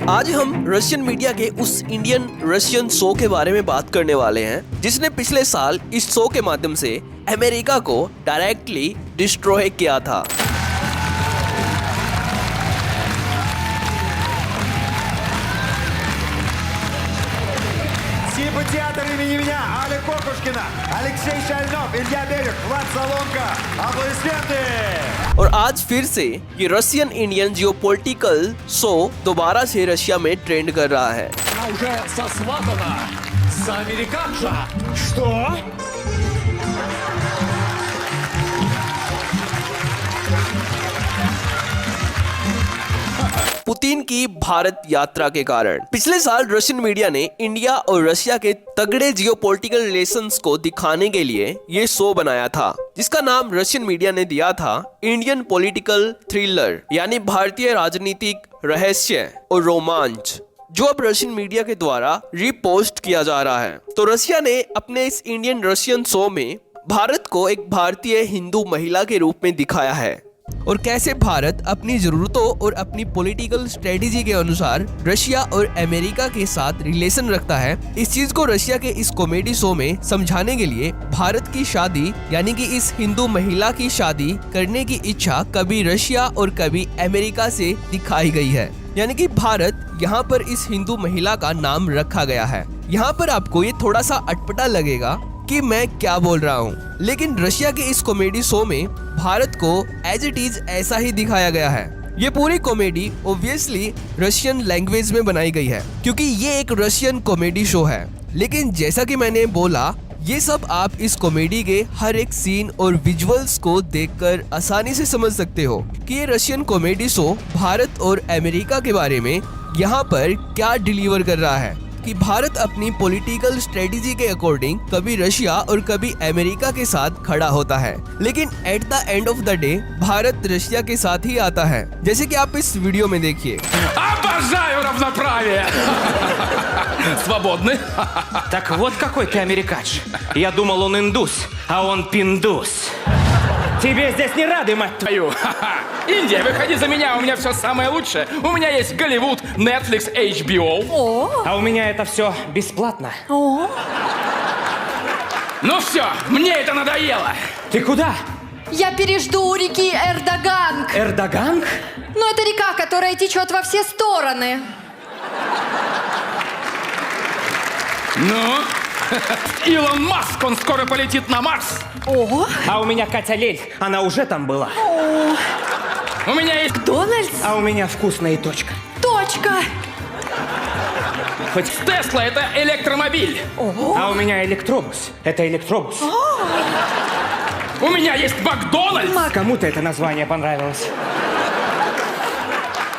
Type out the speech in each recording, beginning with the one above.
आज हम Russian media के उस इंडियन रशियन शो के बारे में बात करने वाले हैं जिसने पिछले साल इस शो के माध्यम से अमेरिका को डायरेक्टली डिस्ट्रॉय किया था। Театр имени меня, Аля Кокушкина, Алексей Шальнов, Илья Берег, Влад Соломка. Аплодисменты! और आज फिर से ये रशियन इंडियन जियोपॉलिटिकल शो दोबारा से रशिया में ट्रेंड कर रहा है। Она уже сосватана за американца. Что? पुतिन की भारत यात्रा के कारण पिछले साल रशियन मीडिया ने इंडिया और रशिया के तगड़े जियोपॉलिटिकल रिलेशंस को दिखाने के लिए ये शो बनाया था, जिसका नाम रशियन मीडिया ने दिया था इंडियन पॉलिटिकल थ्रिलर, यानी भारतीय राजनीतिक रहस्य और रोमांच, जो अब रशियन मीडिया के द्वारा रीपोस्ट किया जा रहा है। तो रशिया ने अपने इस इंडियन रशियन शो में भारत को एक भारतीय हिंदू महिला के रूप में दिखाया है और कैसे भारत अपनी जरूरतों और अपनी पॉलिटिकल स्ट्रेटेजी के अनुसार रशिया और अमेरिका के साथ रिलेशन रखता है। इस चीज को रशिया के इस कॉमेडी शो में समझाने के लिए भारत की शादी यानी कि इस हिंदू महिला की शादी करने की इच्छा कभी रशिया और कभी अमेरिका से दिखाई गई है, यानी कि भारत यहाँ पर इस हिंदू महिला का नाम रखा गया है। यहाँ पर आपको ये थोड़ा सा अटपटा लगेगा कि मैं क्या बोल रहा हूँ, लेकिन रशिया के इस कॉमेडी शो में भारत को एज इट इज ऐसा ही दिखाया गया है। ये पूरी कॉमेडी ऑब्वियसली रशियन लैंग्वेज में बनाई गई है क्योंकि ये एक रशियन कॉमेडी शो है, लेकिन जैसा कि मैंने बोला ये सब आप इस कॉमेडी के हर एक सीन और विजुअल्स को देखकर आसानी से समझ सकते हो कि ये रशियन कॉमेडी शो भारत और अमेरिका के बारे में यहाँ पर क्या डिलीवर कर रहा है, कि भारत अपनी पॉलिटिकल स्ट्रेटेजी के अकॉर्डिंग कभी रशिया और कभी अमेरिका के साथ खड़ा होता है, लेकिन at the end of the day Bharat Russia के साथ ही आता है, जैसे कि आप इस वीडियो में देखिए। Обожаю равноправие! Свободны? Так вот какой ты америкач. Я думал, он индус, а он пиндус. Тебе здесь не рады, мать твою. Индия, выходи за меня, у меня все самое лучшее. У меня есть Голливуд, Netflix, HBO. А у меня это все бесплатно. Ну все, мне это надоело. Ты куда? Я пережду у реки Эрдоганг. Эрдоганг? Но это река, которая течет во все стороны. Ну? Илон Маск, он скоро полетит на Марс. Ого. А у меня Катя Лель, она уже там была. У меня есть... Дональдс. А у меня вкусная точка. Точка. Хоть... Тесла, это электромобиль. А у меня электробус. Это электробус. У меня есть Макдональдс. Кому-то это название понравилось.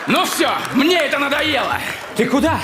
Ну все, мне это надоело. Ты куда?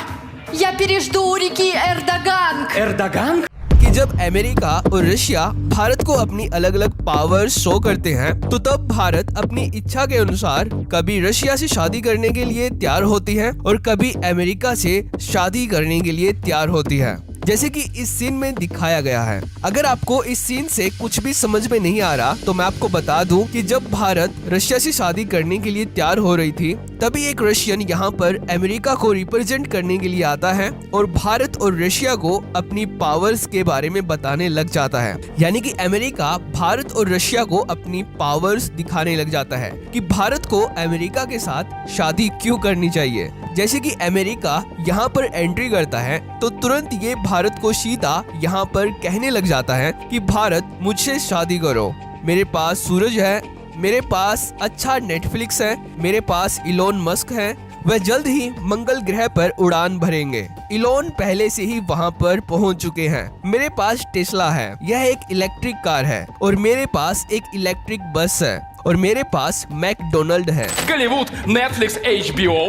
Я пережду у реки Эрдоганг. Эрдоганг? कि जब अमेरिका और रशिया भारत को अपनी अलग अलग पावर शो करते हैं तो तब भारत अपनी इच्छा के अनुसार कभी रशिया से शादी करने के लिए तैयार होती है और कभी अमेरिका से शादी करने के लिए तैयार होती है, जैसे कि इस सीन में दिखाया गया है। अगर आपको इस सीन से कुछ भी समझ में नहीं आ रहा तो मैं आपको बता दूं कि जब भारत रशिया से शादी करने के लिए तैयार हो रही थी तभी एक रशियन यहाँ पर अमेरिका को रिप्रेजेंट करने के लिए आता है और भारत और रशिया को अपनी पावर्स के बारे में बताने लग जाता है, यानी कि अमेरिका भारत और रशिया को अपनी पावर्स दिखाने लग जाता है कि भारत को अमेरिका के साथ शादी क्यों करनी चाहिए। जैसे कि अमेरिका यहाँ पर एंट्री करता है तो तुरंत ये भारत को सीधा यहाँ पर कहने लग जाता है कि भारत मुझसे शादी करो, मेरे पास सूरज है, मेरे पास अच्छा नेटफ्लिक्स है, मेरे पास इलोन मस्क है, वह जल्द ही मंगल ग्रह पर उड़ान भरेंगे, इलोन पहले से ही वहां पर पहुंच चुके हैं, मेरे पास टेस्ला है, यह एक इलेक्ट्रिक कार है, और मेरे पास एक इलेक्ट्रिक बस है, और मेरे पास मैकडोनल्ड है। Голливуд, Netflix, HBO.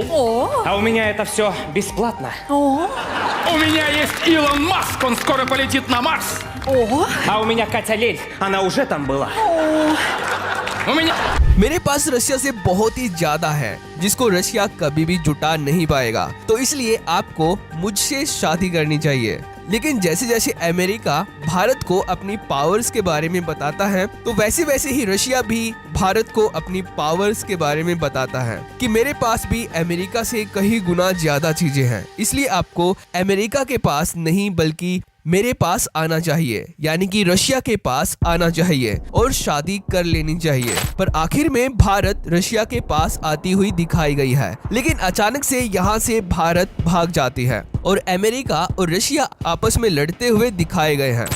А у меня это все бесплатно. У меня есть Илон Маск, он скоро полетит на Марс. А у меня Катя Лель, она уже там была. У меня... मेरे पास रशिया से बहुत ही ज्यादा है जिसको रशिया कभी भी जुटा नहीं पाएगा, तो इसलिए आपको मुझसे शादी करनी चाहिए। लेकिन जैसे जैसे अमेरिका भारत को अपनी पावर्स के बारे में बताता है, तो वैसे वैसे ही रशिया भी भारत को अपनी पावर्स के बारे में बताता है कि मेरे पास भी अमेरिका से कई गुना ज्यादा चीजें हैं, इसलिए आपको अमेरिका के पास नहीं बल्कि मेरे पास आना चाहिए, यानी कि रशिया के पास आना चाहिए और शादी कर लेनी चाहिए। पर आखिर में भारत रशिया के पास आती हुई दिखाई गई है, लेकिन अचानक से यहाँ से भारत भाग जाती है और अमेरिका और रशिया आपस में लड़ते हुए दिखाए गए हैं।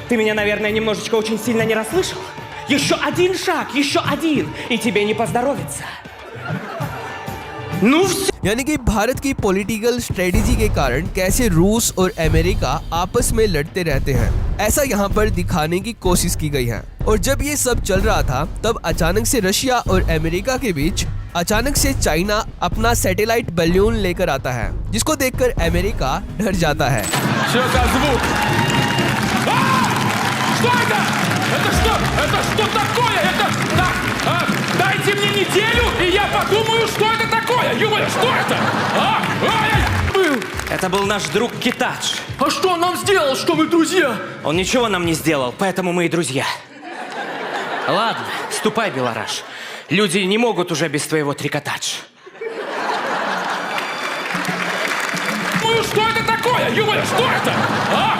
Ты меня, наверное, немножечко очень сильно не расслышал. Еще один шаг, еще один, и тебе не поздоровится. Ну все. यानी कि भारत की पॉलिटिकल स्ट्रेटेजी के कारण कैसे रूस और अमेरिका आपस में लड़ते रहते हैं, ऐसा यहाँ पर दिखाने की कोशिश की गई है। और जब ये सब चल रहा था, तब अचानक से रशिया और अमेरिका के बीच अचानक से चाइना अपना सैटेलाइट बैलून लेकर आता है, जिसको देखकर अमेरिका डर जाता है। Что за звук? А! Что это? Это что такое? Дайте мне неделю, и я подумаю, что это такое. Ё-моё, что это? Ай! Это был наш друг Китач. А что он нам сделал, что мы друзья? Он ничего нам не сделал, поэтому мы и друзья. Ладно, ступай, Белораш. Люди не могут уже без твоего трикотач. Ну что это такое? Ё-моё, что это? Ай!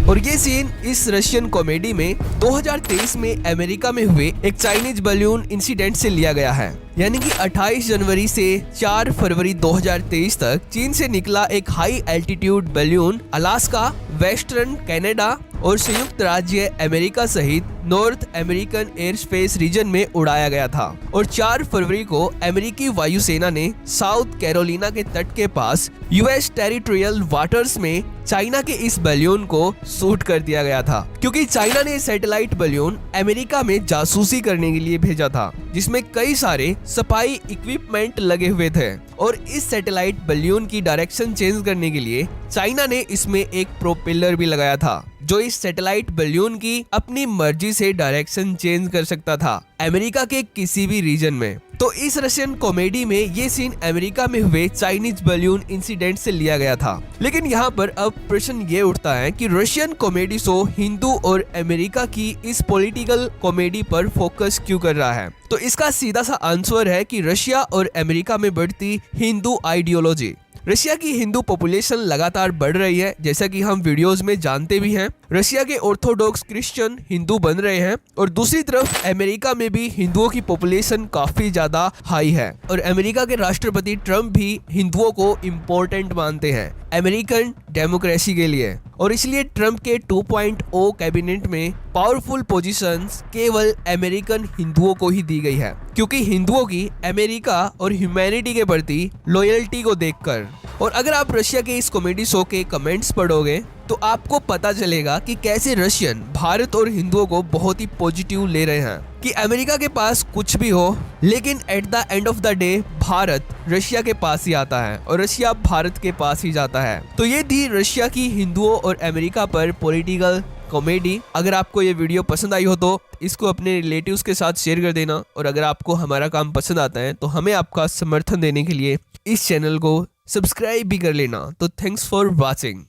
और ये सीन इस रशियन कॉमेडी में 2023 में अमेरिका में हुए एक चाइनीज बलून इंसिडेंट से लिया गया है। यानी कि 28 जनवरी से 4 फरवरी 2023 तक चीन से निकला एक high altitude balloon Alaska, western Canada और संयुक्त राज्य अमेरिका सहित North American air space region में उड़ाया गया था। और 4 फरवरी को अमेरिकी वायुसेना ने साउथ कैरोलिना के तट के पास यूएस टेरिटोरियल वाटर्स में चाइना के इस बलून को शूट कर दिया गया था, क्योंकि चाइना ने सैटेलाइट बलून अमेरिका में जासूसी करने के लिए भेजा था, जिसमें कई सारे सफाई इक्विपमेंट लगे हुए थे। और इस सैटेलाइट बलून की डायरेक्शन चेंज करने के लिए चाइना ने इसमें एक प्रोपेलर भी लगाया था, जो इस सैटेलाइट बलून की अपनी मर्जी से डायरेक्शन चेंज कर सकता था अमेरिका के किसी भी रीजन में। तो इस रशियन कॉमेडी में ये सीन अमेरिका में हुए चाइनीज बलून इंसिडेंट से लिया गया था। लेकिन यहाँ पर अब प्रश्न ये उठता है कि रशियन कॉमेडी शो हिंदू और अमेरिका की इस पॉलिटिकल कॉमेडी पर फोकस क्यों कर रहा है? तो इसका सीधा सा आंसर है कि रशिया और अमेरिका में बढ़ती हिंदू आइडियोलॉजी। रशिया की हिंदू पॉपुलेशन लगातार बढ़ रही है, जैसा कि हम वीडियोस में जानते भी हैं। रशिया के ऑर्थोडॉक्स क्रिश्चियन हिंदू बन रहे हैं और दूसरी तरफ अमेरिका में भी हिंदुओं की पॉपुलेशन काफी ज्यादा हाई है। और अमेरिका के राष्ट्रपति ट्रम्प भी हिंदुओं को इम्पोर्टेंट मानते हैं अमेरिकन डेमोक्रेसी के लिए। और इसलिए ट्रम्प के 2.0 कैबिनेट में पावरफुल पोजीशंस केवल अमेरिकन हिंदुओं को ही दी गई है, क्योंकि हिंदुओं की अमेरिका और ह्यूमैनिटी के प्रति लॉयल्टी को देखकर। और अगर आप रशिया के इस कॉमेडी शो के कमेंट्स पढ़ोगे तो आपको पता चलेगा कि कैसे रशियन भारत और हिंदुओं को बहुत ही पॉजिटिव ले रहे हैं कि अमेरिका के पास कुछ भी हो, लेकिन at the end of the day Bharat Russia के पास ही आता है और रशिया भारत के पास ही जाता है। तो ये थी रशिया की हिंदुओं और अमेरिका पर पॉलिटिकल कॉमेडी। अगर आपको ये वीडियो पसंद आई हो तो इसको अपने रिलेटिव्स के साथ शेयर कर देना। और अगर आपको हमारा काम पसंद आता है तो हमें आपका समर्थन देने के लिए इस चैनल को सब्सक्राइब भी कर लेना। तो थैंक्स फॉर वॉचिंग।